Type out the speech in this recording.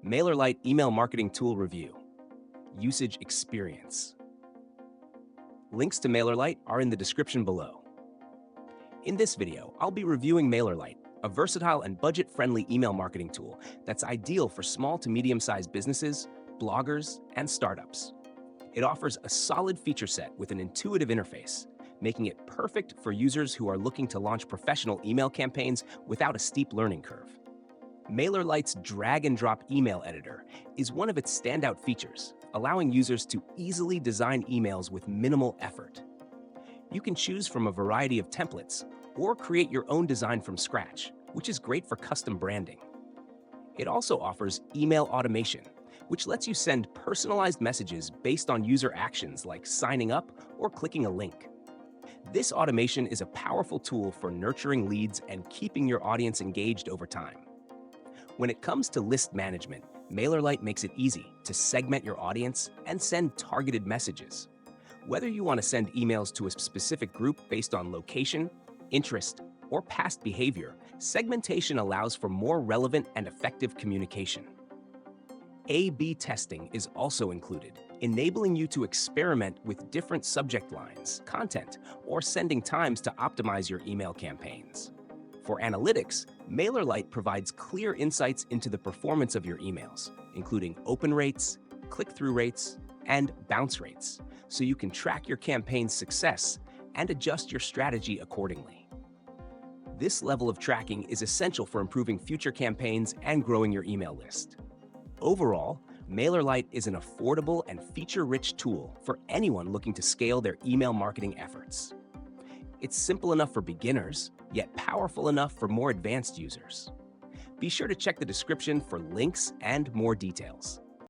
MailerLite Email Marketing Tool Review. Usage Experience. Links to MailerLite are in the description below. In this video, I'll be reviewing MailerLite, a versatile and budget-friendly email marketing tool that's ideal for small to medium-sized businesses, bloggers, and startups. It offers a solid feature set with an intuitive interface, making it perfect for users who are looking to launch professional email campaigns without a steep learning curve. MailerLite's drag-and-drop email editor is one of its standout features, allowing users to easily design emails with minimal effort. You can choose from a variety of templates or create your own design from scratch, which is great for custom branding. It also offers email automation, which lets you send personalized messages based on user actions like signing up or clicking a link. This automation is a powerful tool for nurturing leads and keeping your audience engaged over time. When it comes to list management, MailerLite makes it easy to segment your audience and send targeted messages. Whether you want to send emails to a specific group based on location, interest, or past behavior, segmentation allows for more relevant and effective communication. A/B testing is also included, enabling you to experiment with different subject lines, content, or sending times to optimize your email campaigns. For analytics, MailerLite provides clear insights into the performance of your emails, including open rates, click-through rates, and bounce rates, so you can track your campaign's success and adjust your strategy accordingly. This level of tracking is essential for improving future campaigns and growing your email list. Overall, MailerLite is an affordable and feature-rich tool for anyone looking to scale their email marketing efforts. It's simple enough for beginners, yet powerful enough for more advanced users. Be sure to check the description for links and more details.